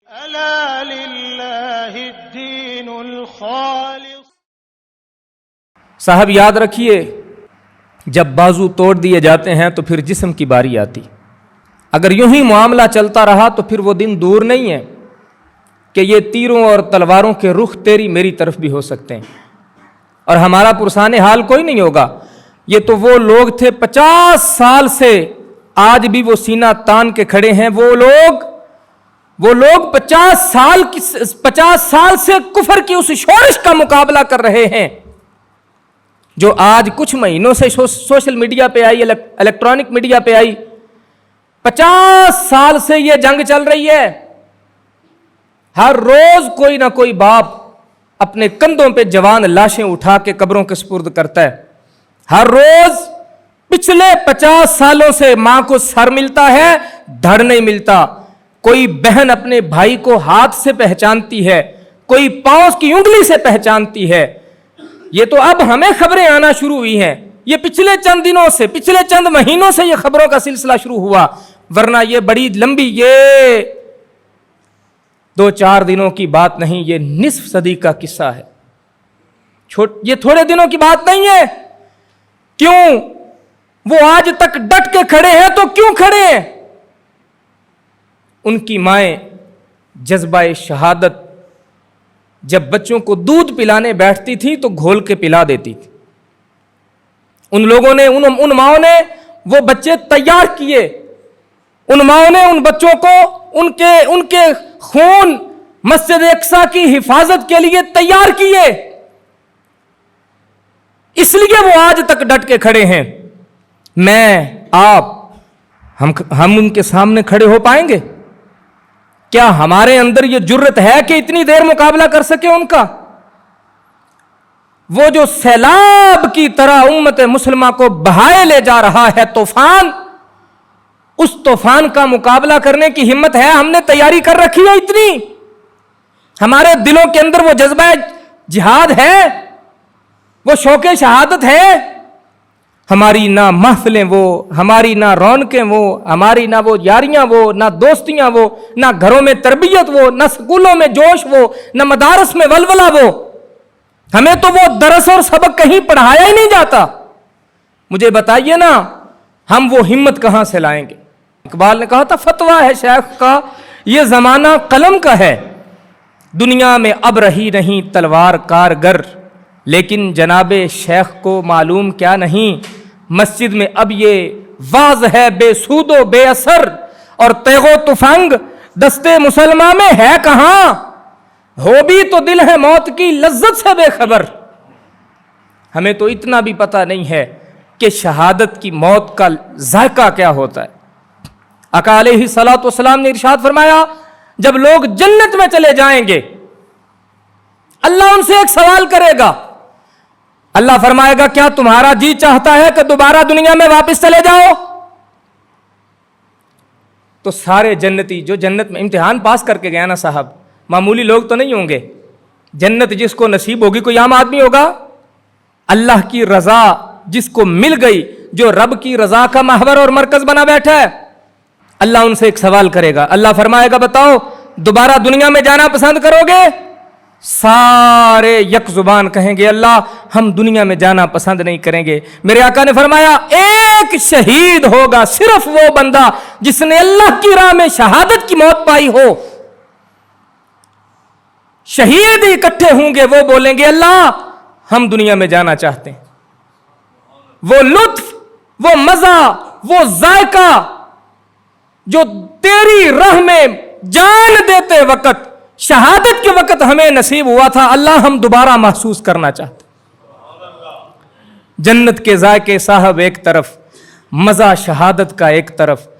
ألا لله الدين الخالص. صاحب یاد رکھیے، جب بازو توڑ دیے جاتے ہیں تو پھر جسم کی باری آتی. اگر یوں ہی معاملہ چلتا رہا تو پھر وہ دن دور نہیں ہے کہ یہ تیروں اور تلواروں کے رخ تیری میری طرف بھی ہو سکتے ہیں اور ہمارا پرسان حال کوئی نہیں ہوگا. یہ تو وہ لوگ تھے 50 سال سے آج بھی وہ سینہ تان کے کھڑے ہیں. وہ لوگ 50 سال سے کفر کی اس شورش کا مقابلہ کر رہے ہیں جو آج کچھ مہینوں سے سوشل میڈیا پہ آئی، الیکٹرانک میڈیا پہ آئی. 50 سال سے یہ جنگ چل رہی ہے. ہر روز کوئی نہ کوئی باپ اپنے کندھوں پہ جوان لاشیں اٹھا کے قبروں کے سپرد کرتا ہے. ہر روز پچھلے 50 سالوں سے ماں کو سر ملتا ہے، دھڑ نہیں ملتا. کوئی بہن اپنے بھائی کو ہاتھ سے پہچانتی ہے، کوئی پاؤں کی انگلی سے پہچانتی ہے. یہ تو اب ہمیں خبریں آنا شروع ہوئی ہیں. یہ پچھلے چند دنوں سے، پچھلے چند مہینوں سے یہ خبروں کا سلسلہ شروع ہوا، ورنہ یہ بڑی لمبی، یہ 2-4 دنوں کی بات نہیں، یہ نصف صدی کا قصہ ہے. یہ تھوڑے دنوں کی بات نہیں ہے. کیوں وہ آج تک ڈٹ کے کھڑے ہیں؟ تو کیوں کھڑے ہیں؟ ان کی مائیں جذبہ شہادت جب بچوں کو دودھ پلانے بیٹھتی تھی تو گھول کے پلا دیتی تھی. ان لوگوں نے، ان ماؤں نے وہ بچے تیار کیے. ان ماؤں نے ان بچوں کو ان کے خون مسجد اقصی کی حفاظت کے لیے تیار کیے. اس لیے وہ آج تک ڈٹ کے کھڑے ہیں. میں، آپ، ہم ان کے سامنے کھڑے ہو پائیں گے؟ کیا ہمارے اندر یہ جرت ہے کہ اتنی دیر مقابلہ کر سکے ان کا؟ وہ جو سیلاب کی طرح امت مسلمہ کو بہائے لے جا رہا ہے طوفان، اس طوفان کا مقابلہ کرنے کی ہمت ہے؟ ہم نے تیاری کر رکھی ہے اتنی؟ ہمارے دلوں کے اندر وہ جذبہ جہاد ہے، وہ شوق شہادت ہے؟ ہماری نہ محفلیں وہ، ہماری نہ رونقیں وہ، ہماری نہ وہ یاریاں وہ، نہ دوستیاں وہ، نہ گھروں میں تربیت وہ، نہ سکولوں میں جوش وہ، نہ مدارس میں ولولہ وہ. ہمیں تو وہ درس اور سبق کہیں پڑھایا ہی نہیں جاتا. مجھے بتائیے نا، ہم وہ ہمت کہاں سے لائیں گے؟ اقبال نے کہا تھا، فتویٰ ہے شیخ کا یہ زمانہ قلم کا ہے، دنیا میں اب رہی نہیں تلوار کارگر، لیکن جناب شیخ کو معلوم کیا نہیں، مسجد میں اب یہ واز ہے بے سود و بے اثر، اور تیغ و تفنگ دستے مسلمہ میں ہے کہاں، ہو بھی تو دل ہے موت کی لذت سے بے خبر. ہمیں تو اتنا بھی پتہ نہیں ہے کہ شہادت کی موت کا ذائقہ کیا ہوتا ہے. آقا علیہ الصلوۃ والسلام نے ارشاد فرمایا، جب لوگ جنت میں چلے جائیں گے اللہ ان سے ایک سوال کرے گا. اللہ فرمائے گا، کیا تمہارا جی چاہتا ہے کہ دوبارہ دنیا میں واپس چلے جاؤ؟ تو سارے جنتی جو جنت میں امتحان پاس کر کے گیا نا صاحب، معمولی لوگ تو نہیں ہوں گے. جنت جس کو نصیب ہوگی کوئی عام آدمی ہوگا؟ اللہ کی رضا جس کو مل گئی، جو رب کی رضا کا محور اور مرکز بنا بیٹھا ہے، اللہ ان سے ایک سوال کرے گا. اللہ فرمائے گا، بتاؤ دوبارہ دنیا میں جانا پسند کرو گے؟ سارے یک زبان کہیں گے، اللہ ہم دنیا میں جانا پسند نہیں کریں گے. میرے آقا نے فرمایا، ایک شہید ہوگا، صرف وہ بندہ جس نے اللہ کی راہ میں شہادت کی موت پائی ہو. شہید اکٹھے ہوں گے، وہ بولیں گے، اللہ ہم دنیا میں جانا چاہتے ہیں. وہ لطف، وہ مزہ، وہ ذائقہ جو تیری راہ میں جان دیتے وقت، شہادت کے وقت ہمیں نصیب ہوا تھا، اللہ ہم دوبارہ محسوس کرنا چاہتے. جنت کے ذائقے صاحب ایک طرف، مزہ شہادت کا ایک طرف.